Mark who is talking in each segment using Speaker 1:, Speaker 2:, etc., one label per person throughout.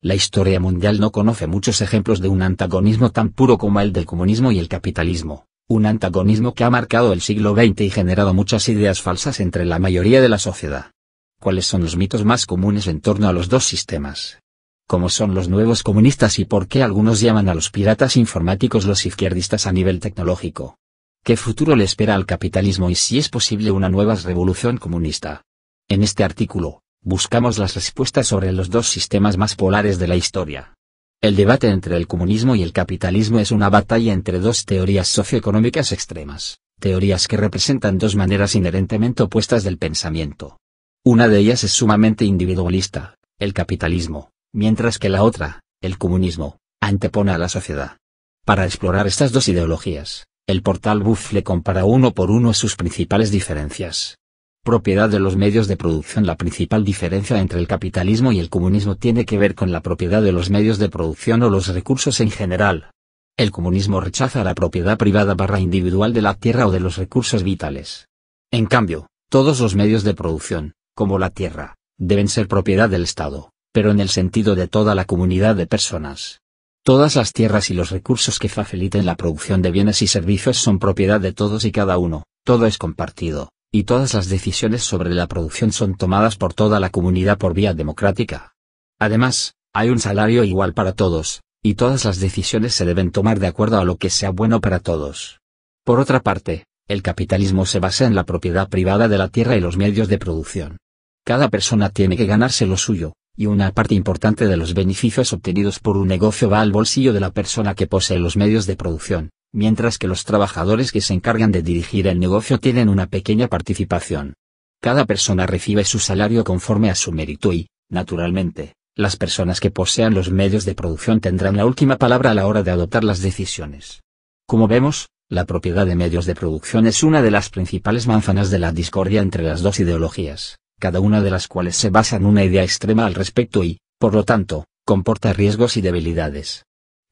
Speaker 1: La historia mundial no conoce muchos ejemplos de un antagonismo tan puro como el del comunismo y el capitalismo, un antagonismo que ha marcado el siglo XX y generado muchas ideas falsas entre la mayoría de la sociedad. ¿Cuáles son los mitos más comunes en torno a los dos sistemas? ¿Cómo son los nuevos comunistas y por qué algunos llaman a los piratas informáticos los izquierdistas a nivel tecnológico? ¿Qué futuro le espera al capitalismo y si es posible una nueva revolución comunista? En este artículo, buscamos las respuestas sobre los dos sistemas más polares de la historia. El debate entre el comunismo y el capitalismo es una batalla entre dos teorías socioeconómicas extremas, teorías que representan dos maneras inherentemente opuestas del pensamiento. Una de ellas es sumamente individualista, el capitalismo, mientras que la otra, el comunismo, antepone a la sociedad. Para explorar estas dos ideologías, el portal Buffle compara uno por uno sus principales diferencias. Propiedad de los medios de producción. La principal diferencia entre el capitalismo y el comunismo tiene que ver con la propiedad de los medios de producción o los recursos en general. El comunismo rechaza la propiedad privada / individual de la tierra o de los recursos vitales. En cambio, todos los medios de producción, como la tierra, deben ser propiedad del Estado, pero en el sentido de toda la comunidad de personas. Todas las tierras y los recursos que faciliten la producción de bienes y servicios son propiedad de todos y cada uno, todo es compartido, y todas las decisiones sobre la producción son tomadas por toda la comunidad por vía democrática. Además, hay un salario igual para todos, y todas las decisiones se deben tomar de acuerdo a lo que sea bueno para todos. Por otra parte, el capitalismo se basa en la propiedad privada de la tierra y los medios de producción. Cada persona tiene que ganarse lo suyo, y una parte importante de los beneficios obtenidos por un negocio va al bolsillo de la persona que posee los medios de producción, mientras que los trabajadores que se encargan de dirigir el negocio tienen una pequeña participación. Cada persona recibe su salario conforme a su mérito y, naturalmente, las personas que posean los medios de producción tendrán la última palabra a la hora de adoptar las decisiones. Como vemos, la propiedad de medios de producción es una de las principales manzanas de la discordia entre las dos ideologías, cada una de las cuales se basa en una idea extrema al respecto y, por lo tanto, comporta riesgos y debilidades.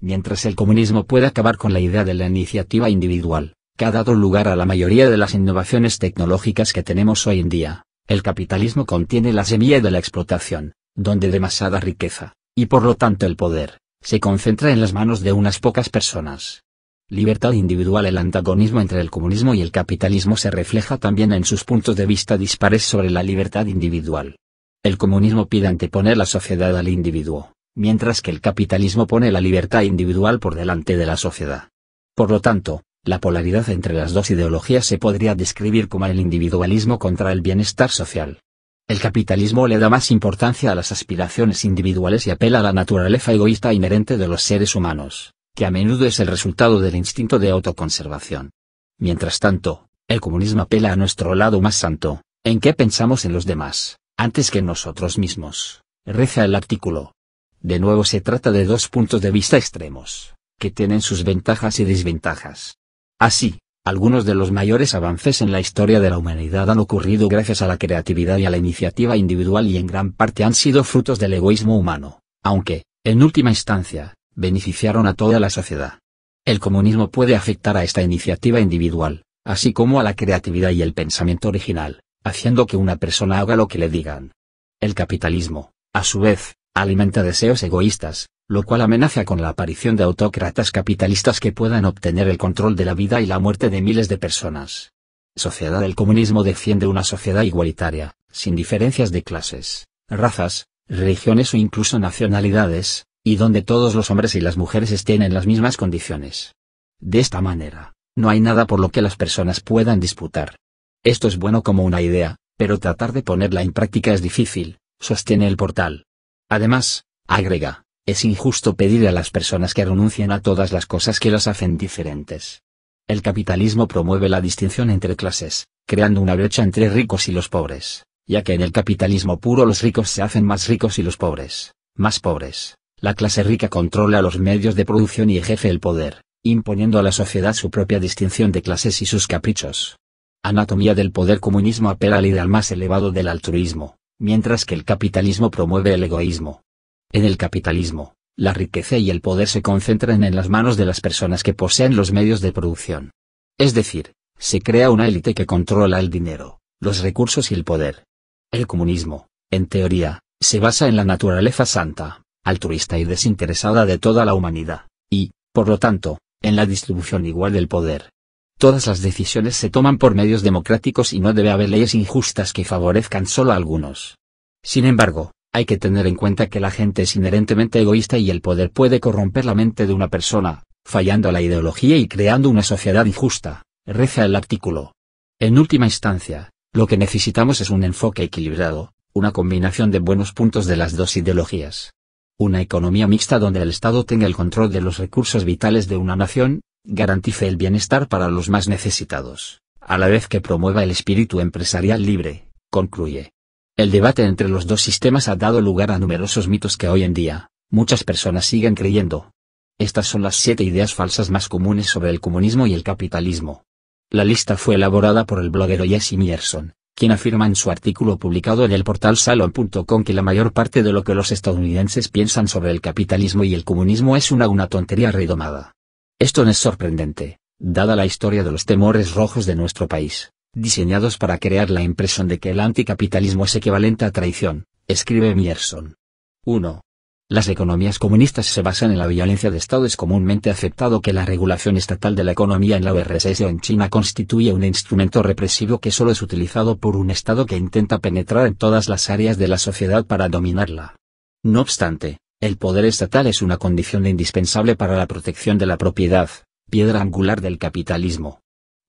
Speaker 1: Mientras el comunismo puede acabar con la idea de la iniciativa individual, que ha dado lugar a la mayoría de las innovaciones tecnológicas que tenemos hoy en día, el capitalismo contiene la semilla de la explotación, donde demasiada riqueza, y por lo tanto el poder, se concentra en las manos de unas pocas personas. Libertad individual. El antagonismo entre el comunismo y el capitalismo se refleja también en sus puntos de vista dispares sobre la libertad individual. El comunismo pide anteponer la sociedad al individuo, mientras que el capitalismo pone la libertad individual por delante de la sociedad. Por lo tanto, la polaridad entre las dos ideologías se podría describir como el individualismo contra el bienestar social. El capitalismo le da más importancia a las aspiraciones individuales y apela a la naturaleza egoísta inherente de los seres humanos, que a menudo es el resultado del instinto de autoconservación. Mientras tanto, el comunismo apela a nuestro lado más santo, en que pensamos en los demás, antes que en nosotros mismos, reza el artículo. De nuevo se trata de dos puntos de vista extremos, que tienen sus ventajas y desventajas. Así, algunos de los mayores avances en la historia de la humanidad han ocurrido gracias a la creatividad y a la iniciativa individual y en gran parte han sido frutos del egoísmo humano, aunque, en última instancia, beneficiaron a toda la sociedad. El comunismo puede afectar a esta iniciativa individual, así como a la creatividad y el pensamiento original, haciendo que una persona haga lo que le digan. El capitalismo, a su vez, alimenta deseos egoístas, lo cual amenaza con la aparición de autócratas capitalistas que puedan obtener el control de la vida y la muerte de miles de personas. Sociedad. El comunismo defiende una sociedad igualitaria, sin diferencias de clases, razas, religiones o incluso nacionalidades, y donde todos los hombres y las mujeres estén en las mismas condiciones. De esta manera, no hay nada por lo que las personas puedan disputar. Esto es bueno como una idea, pero tratar de ponerla en práctica es difícil, sostiene el portal. Además, agrega, es injusto pedir a las personas que renuncien a todas las cosas que las hacen diferentes. El capitalismo promueve la distinción entre clases, creando una brecha entre ricos y los pobres, ya que en el capitalismo puro los ricos se hacen más ricos y los pobres, más pobres. La clase rica controla los medios de producción y ejerce el poder, imponiendo a la sociedad su propia distinción de clases y sus caprichos. Anatomía del poder. Comunismo apela al ideal más elevado del altruismo, mientras que el capitalismo promueve el egoísmo. En el capitalismo, la riqueza y el poder se concentran en las manos de las personas que poseen los medios de producción. Es decir, se crea una élite que controla el dinero, los recursos y el poder. El comunismo, en teoría, se basa en la naturaleza santa, altruista y desinteresada de toda la humanidad, y, por lo tanto, en la distribución igual del poder. Todas las decisiones se toman por medios democráticos y no debe haber leyes injustas que favorezcan solo a algunos. Sin embargo, hay que tener en cuenta que la gente es inherentemente egoísta y el poder puede corromper la mente de una persona, fallando la ideología y creando una sociedad injusta, reza el artículo. En última instancia, lo que necesitamos es un enfoque equilibrado, una combinación de buenos puntos de las dos ideologías. Una economía mixta donde el Estado tenga el control de los recursos vitales de una nación, garantice el bienestar para los más necesitados, a la vez que promueva el espíritu empresarial libre, concluye. El debate entre los dos sistemas ha dado lugar a numerosos mitos que hoy en día, muchas personas siguen creyendo. Estas son las 7 ideas falsas más comunes sobre el comunismo y el capitalismo. La lista fue elaborada por el bloguero Jesse Meyerson, quien afirma en su artículo publicado en el portal Salon.com que la mayor parte de lo que los estadounidenses piensan sobre el capitalismo y el comunismo es una tontería redomada. Esto no es sorprendente, dada la historia de los temores rojos de nuestro país, diseñados para crear la impresión de que el anticapitalismo es equivalente a traición, escribe Meyerson. 1. Las economías comunistas se basan en la violencia de Estado. Es comúnmente aceptado que la regulación estatal de la economía en la URSS o en China constituye un instrumento represivo que solo es utilizado por un Estado que intenta penetrar en todas las áreas de la sociedad para dominarla. No obstante, el poder estatal es una condición indispensable para la protección de la propiedad, piedra angular del capitalismo.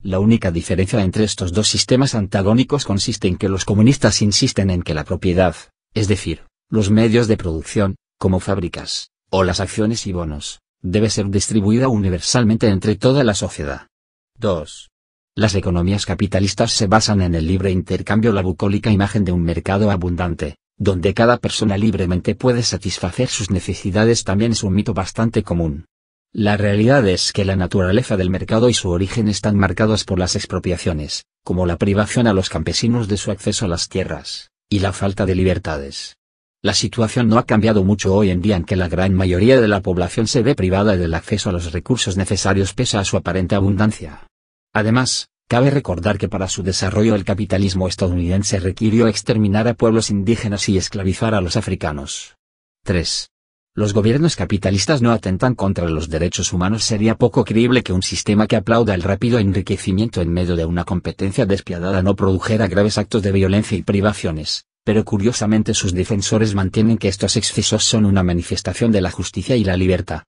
Speaker 1: La única diferencia entre estos dos sistemas antagónicos consiste en que los comunistas insisten en que la propiedad, es decir, los medios de producción, como fábricas, o las acciones y bonos, debe ser distribuida universalmente entre toda la sociedad. 2. Las economías capitalistas se basan en el libre intercambio. La bucólica imagen de un mercado abundante, donde cada persona libremente puede satisfacer sus necesidades, también es un mito bastante común. La realidad es que la naturaleza del mercado y su origen están marcados por las expropiaciones, como la privación a los campesinos de su acceso a las tierras, y la falta de libertades. La situación no ha cambiado mucho hoy en día, en que la gran mayoría de la población se ve privada del acceso a los recursos necesarios pese a su aparente abundancia. Además, cabe recordar que para su desarrollo el capitalismo estadounidense requirió exterminar a pueblos indígenas y esclavizar a los africanos. 3. Los gobiernos capitalistas no atentan contra los derechos humanos. Sería poco creíble que un sistema que aplauda el rápido enriquecimiento en medio de una competencia despiadada no produjera graves actos de violencia y privaciones, pero curiosamente sus defensores mantienen que estos excesos son una manifestación de la justicia y la libertad.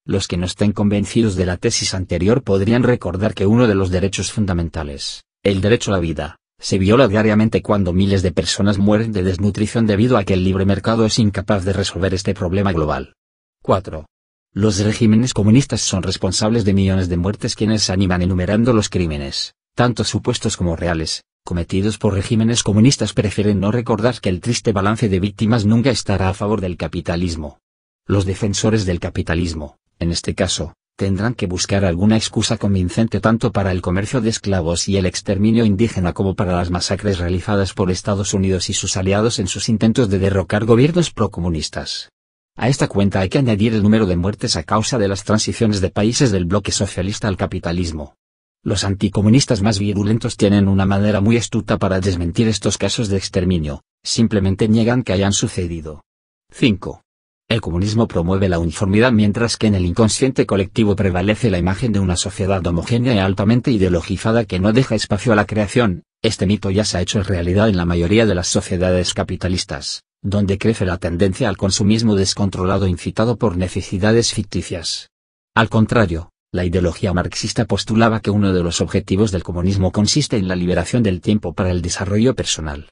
Speaker 1: Los que no estén convencidos de la tesis anterior podrían recordar que uno de los derechos fundamentales, el derecho a la vida, se viola diariamente cuando miles de personas mueren de desnutrición debido a que el libre mercado es incapaz de resolver este problema global. 4. Los regímenes comunistas son responsables de millones de muertes. Quienes animan enumerando los crímenes, tanto supuestos como reales, cometidos por regímenes comunistas prefieren no recordar que el triste balance de víctimas nunca estará a favor del capitalismo. Los defensores del capitalismo, en este caso, tendrán que buscar alguna excusa convincente tanto para el comercio de esclavos y el exterminio indígena como para las masacres realizadas por Estados Unidos y sus aliados en sus intentos de derrocar gobiernos procomunistas. A esta cuenta hay que añadir el número de muertes a causa de las transiciones de países del bloque socialista al capitalismo. Los anticomunistas más virulentos tienen una manera muy astuta para desmentir estos casos de exterminio, simplemente niegan que hayan sucedido. 5. El comunismo promueve la uniformidad, mientras que en el inconsciente colectivo prevalece la imagen de una sociedad homogénea y altamente ideologizada que no deja espacio a la creación. Este mito ya se ha hecho realidad en la mayoría de las sociedades capitalistas, donde crece la tendencia al consumismo descontrolado incitado por necesidades ficticias. Al contrario, la ideología marxista postulaba que uno de los objetivos del comunismo consiste en la liberación del tiempo para el desarrollo personal.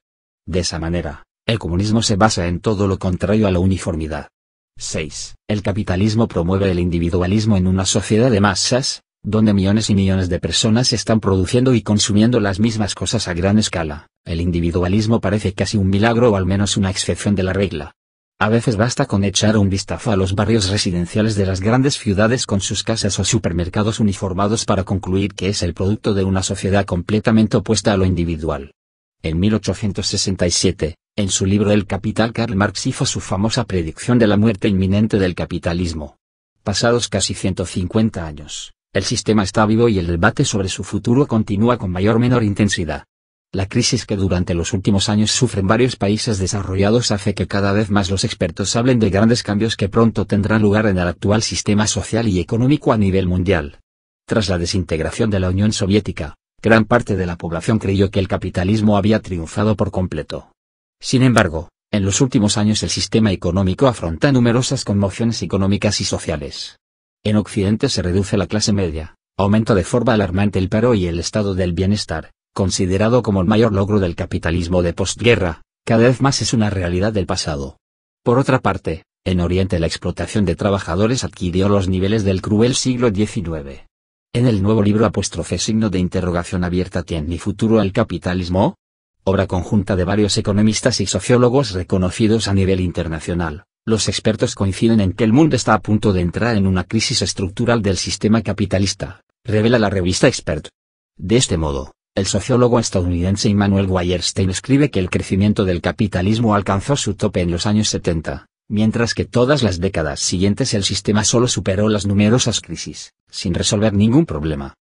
Speaker 1: De esa manera, el comunismo se basa en todo lo contrario a la uniformidad. 6. El capitalismo promueve el individualismo en una sociedad de masas, donde millones y millones de personas están produciendo y consumiendo las mismas cosas a gran escala. El individualismo parece casi un milagro o al menos una excepción de la regla. A veces basta con echar un vistazo a los barrios residenciales de las grandes ciudades con sus casas o supermercados uniformados para concluir que es el producto de una sociedad completamente opuesta a lo individual. En 1867, en su libro El Capital, Karl Marx hizo su famosa predicción de la muerte inminente del capitalismo. Pasados casi 150 años, el sistema está vivo y el debate sobre su futuro continúa con mayor o menor intensidad. La crisis que durante los últimos años sufren varios países desarrollados hace que cada vez más los expertos hablen de grandes cambios que pronto tendrán lugar en el actual sistema social y económico a nivel mundial. Tras la desintegración de la Unión Soviética, gran parte de la población creyó que el capitalismo había triunfado por completo. Sin embargo, en los últimos años el sistema económico afronta numerosas conmociones económicas y sociales. En Occidente se reduce la clase media, aumenta de forma alarmante el paro y el estado del bienestar, considerado como el mayor logro del capitalismo de postguerra, cada vez más es una realidad del pasado. Por otra parte, en Oriente la explotación de trabajadores adquirió los niveles del cruel siglo XIX. En el nuevo libro ¿Tiene futuro el capitalismo? Obra conjunta de varios economistas y sociólogos reconocidos a nivel internacional, los expertos coinciden en que el mundo está a punto de entrar en una crisis estructural del sistema capitalista, revela la revista Expert. De este modo, el sociólogo estadounidense Immanuel Wallerstein escribe que el crecimiento del capitalismo alcanzó su tope en los años 70, mientras que todas las décadas siguientes el sistema solo superó las numerosas crisis, sin resolver ningún problema.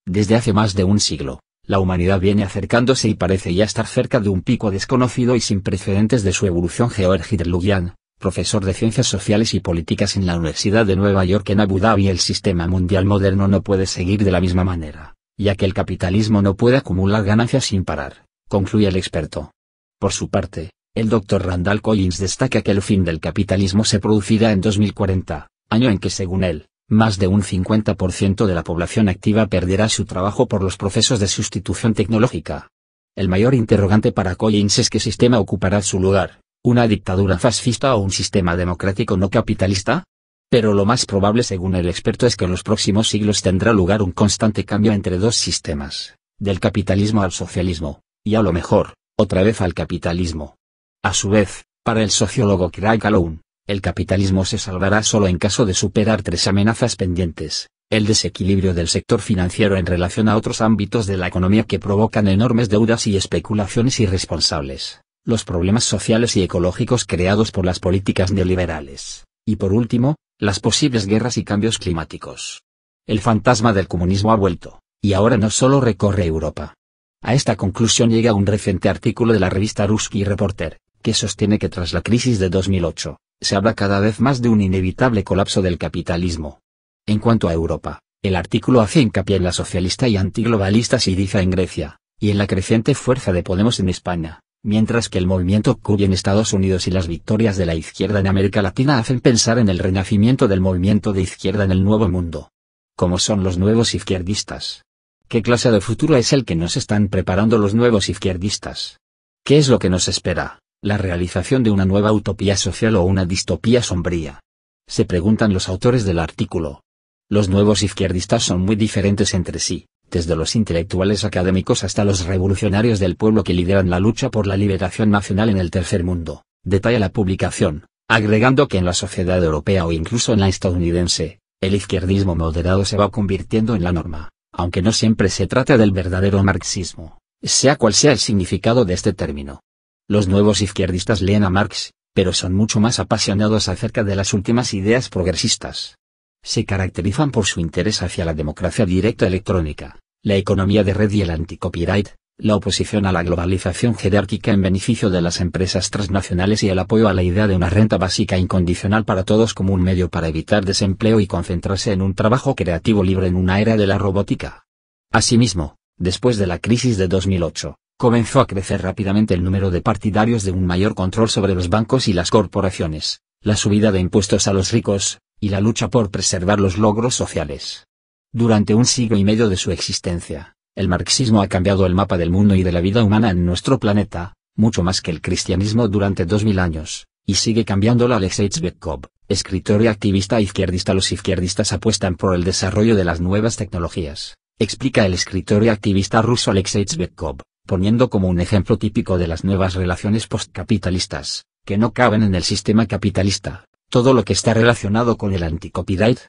Speaker 1: Desde hace más de un siglo, la humanidad viene acercándose y parece ya estar cerca de un pico desconocido y sin precedentes de su evolución. Georg Hidrlugian, profesor de Ciencias Sociales y Políticas en la Universidad de Nueva York en Abu Dhabi. El sistema mundial moderno no puede seguir de la misma manera, ya que el capitalismo no puede acumular ganancias sin parar, concluye el experto. Por su parte, el Dr. Randall Collins destaca que el fin del capitalismo se producirá en 2040, año en que según él, más de un 50% de la población activa perderá su trabajo por los procesos de sustitución tecnológica. El mayor interrogante para Collins es qué sistema ocupará su lugar, una dictadura fascista o un sistema democrático no capitalista. Pero lo más probable según el experto es que en los próximos siglos tendrá lugar un constante cambio entre dos sistemas, del capitalismo al socialismo, y a lo mejor, otra vez al capitalismo. A su vez, para el sociólogo Craig Calhoun, el capitalismo se salvará solo en caso de superar tres amenazas pendientes: el desequilibrio del sector financiero en relación a otros ámbitos de la economía que provocan enormes deudas y especulaciones irresponsables, los problemas sociales y ecológicos creados por las políticas neoliberales, y por último, las posibles guerras y cambios climáticos. El fantasma del comunismo ha vuelto, y ahora no solo recorre Europa. A esta conclusión llega un reciente artículo de la revista Ruski Reporter, que sostiene que tras la crisis de 2008, se habla cada vez más de un inevitable colapso del capitalismo. En cuanto a Europa, el artículo hace hincapié en la socialista y antiglobalista Syriza en Grecia, y en la creciente fuerza de Podemos en España, mientras que el movimiento QI en Estados Unidos y las victorias de la izquierda en América Latina hacen pensar en el renacimiento del movimiento de izquierda en el Nuevo Mundo. ¿Cómo son los nuevos izquierdistas? ¿Qué clase de futuro es el que nos están preparando los nuevos izquierdistas? ¿Qué es lo que nos espera? ¿La realización de una nueva utopía social o una distopía sombría? Se preguntan los autores del artículo. Los nuevos izquierdistas son muy diferentes entre sí, desde los intelectuales académicos hasta los revolucionarios del pueblo que lideran la lucha por la liberación nacional en el tercer mundo, detalla la publicación, agregando que en la sociedad europea o incluso en la estadounidense, el izquierdismo moderado se va convirtiendo en la norma, aunque no siempre se trata del verdadero marxismo, sea cual sea el significado de este término. Los nuevos izquierdistas leen a Marx, pero son mucho más apasionados acerca de las últimas ideas progresistas. Se caracterizan por su interés hacia la democracia directa electrónica, la economía de red y el anti-copyright, la oposición a la globalización jerárquica en beneficio de las empresas transnacionales y el apoyo a la idea de una renta básica incondicional para todos como un medio para evitar desempleo y concentrarse en un trabajo creativo libre en una era de la robótica. Asimismo, después de la crisis de 2008, comenzó a crecer rápidamente el número de partidarios de un mayor control sobre los bancos y las corporaciones, la subida de impuestos a los ricos, y la lucha por preservar los logros sociales. Durante un siglo y medio de su existencia, el marxismo ha cambiado el mapa del mundo y de la vida humana en nuestro planeta, mucho más que el cristianismo durante 2000 años, y sigue cambiándolo. Alexei Tsvetkov, escritor y activista izquierdista. Los izquierdistas apuestan por el desarrollo de las nuevas tecnologías, explica el escritor y activista ruso Alexei Tsvetkov, poniendo como un ejemplo típico de las nuevas relaciones postcapitalistas, que no caben en el sistema capitalista, todo lo que está relacionado con el anti-copyright.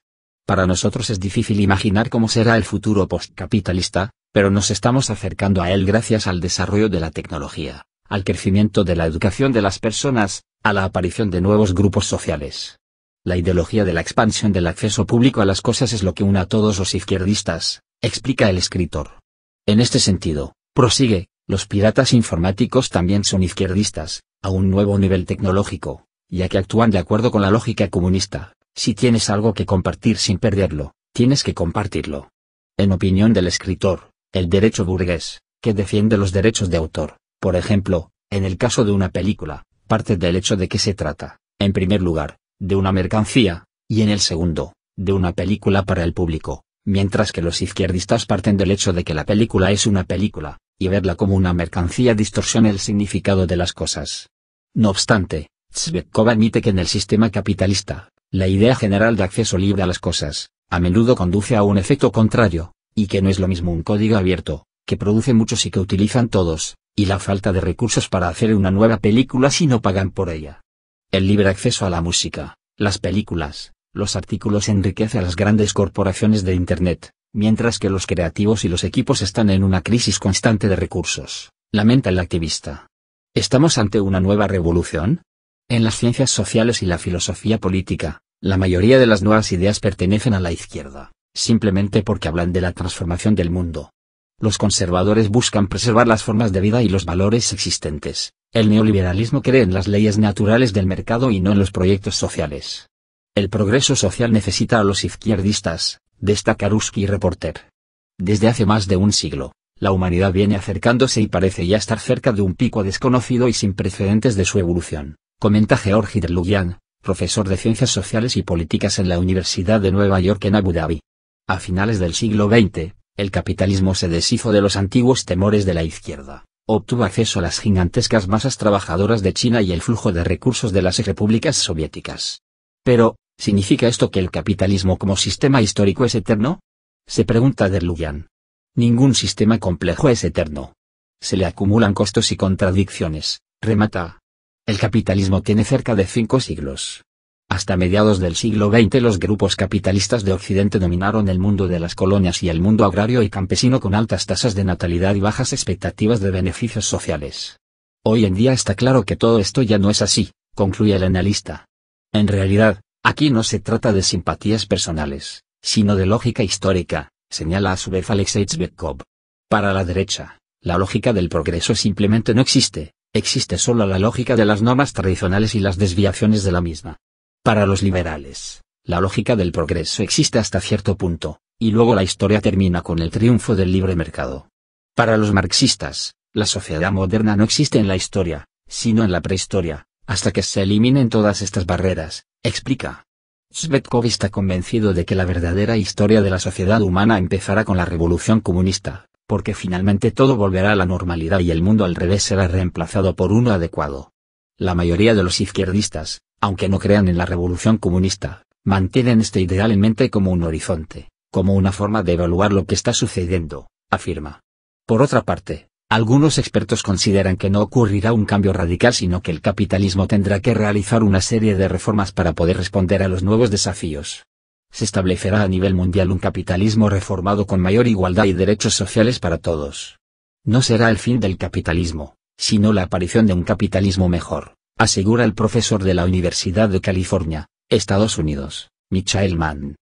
Speaker 1: Para nosotros es difícil imaginar cómo será el futuro postcapitalista, pero nos estamos acercando a él gracias al desarrollo de la tecnología, al crecimiento de la educación de las personas, a la aparición de nuevos grupos sociales. La ideología de la expansión del acceso público a las cosas es lo que une a todos los izquierdistas, explica el escritor. En este sentido, prosigue, Los piratas informáticos también son izquierdistas, a un nuevo nivel tecnológico, ya que actúan de acuerdo con la lógica comunista. Si tienes algo que compartir sin perderlo, tienes que compartirlo. En opinión del escritor, el derecho burgués, que defiende los derechos de autor, por ejemplo, en el caso de una película, parte del hecho de que se trata, en primer lugar, de una mercancía, y en el segundo, de una película para el público, mientras que los izquierdistas parten del hecho de que la película es una película, y verla como una mercancía distorsiona el significado de las cosas. No obstante, Tsvetkov admite que en el sistema capitalista, la idea general de acceso libre a las cosas, a menudo conduce a un efecto contrario, y que no es lo mismo un código abierto, que produce muchos y que utilizan todos, y la falta de recursos para hacer una nueva película si no pagan por ella. El libre acceso a la música, las películas, los artículos enriquece a las grandes corporaciones de Internet, mientras que los creativos y los equipos están en una crisis constante de recursos, lamenta el activista. ¿Estamos ante una nueva revolución? En las ciencias sociales y la filosofía política, la mayoría de las nuevas ideas pertenecen a la izquierda, simplemente porque hablan de la transformación del mundo. Los conservadores buscan preservar las formas de vida y los valores existentes. El neoliberalismo cree en las leyes naturales del mercado y no en los proyectos sociales. El progreso social necesita a los izquierdistas, destaca Ruski Reporter. Desde hace más de un siglo, la humanidad viene acercándose y parece ya estar cerca de un pico desconocido y sin precedentes de su evolución, comenta Georgi Derlugian, profesor de Ciencias Sociales y Políticas en la Universidad de Nueva York en Abu Dhabi. A finales del siglo XX, el capitalismo se deshizo de los antiguos temores de la izquierda, obtuvo acceso a las gigantescas masas trabajadoras de China y el flujo de recursos de las repúblicas soviéticas. Pero, ¿significa esto que el capitalismo como sistema histórico es eterno? Se pregunta Derlugian. Ningún sistema complejo es eterno. Se le acumulan costos y contradicciones, remata. El capitalismo tiene cerca de 5 siglos. Hasta mediados del siglo XX los grupos capitalistas de Occidente dominaron el mundo de las colonias y el mundo agrario y campesino con altas tasas de natalidad y bajas expectativas de beneficios sociales. Hoy en día está claro que todo esto ya no es así, concluye el analista. En realidad, aquí no se trata de simpatías personales, sino de lógica histórica, señala a su vez Alexei Tsvetkov. Para la derecha, la lógica del progreso simplemente no existe, existe solo la lógica de las normas tradicionales y las desviaciones de la misma. Para los liberales, la lógica del progreso existe hasta cierto punto, y luego la historia termina con el triunfo del libre mercado. Para los marxistas, la sociedad moderna no existe en la historia, sino en la prehistoria, hasta que se eliminen todas estas barreras, explica. Tsvetkov está convencido de que la verdadera historia de la sociedad humana empezará con la revolución comunista, porque finalmente todo volverá a la normalidad y el mundo al revés será reemplazado por uno adecuado. La mayoría de los izquierdistas, aunque no crean en la revolución comunista, mantienen este ideal en mente como un horizonte, como una forma de evaluar lo que está sucediendo, afirma. Por otra parte, algunos expertos consideran que no ocurrirá un cambio radical sino que el capitalismo tendrá que realizar una serie de reformas para poder responder a los nuevos desafíos. Se establecerá a nivel mundial un capitalismo reformado con mayor igualdad y derechos sociales para todos. No será el fin del capitalismo, sino la aparición de un capitalismo mejor, asegura el profesor de la Universidad de California, Estados Unidos, Michael Mann.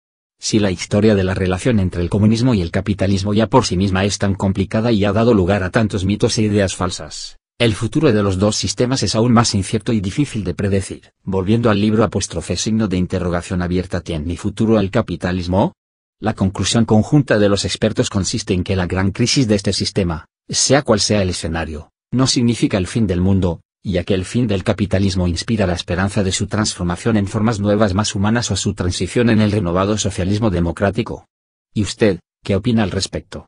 Speaker 1: Si la historia de la relación entre el comunismo y el capitalismo ya por sí misma es tan complicada y ha dado lugar a tantos mitos e ideas falsas, el futuro de los dos sistemas es aún más incierto y difícil de predecir. Volviendo al libro $¿Tiene mi futuro el capitalismo? La conclusión conjunta de los expertos consiste en que la gran crisis de este sistema, sea cual sea el escenario, no significa el fin del mundo, ya que el fin del capitalismo inspira la esperanza de su transformación en formas nuevas más humanas o su transición en el renovado socialismo democrático. ¿Y usted, qué opina al respecto?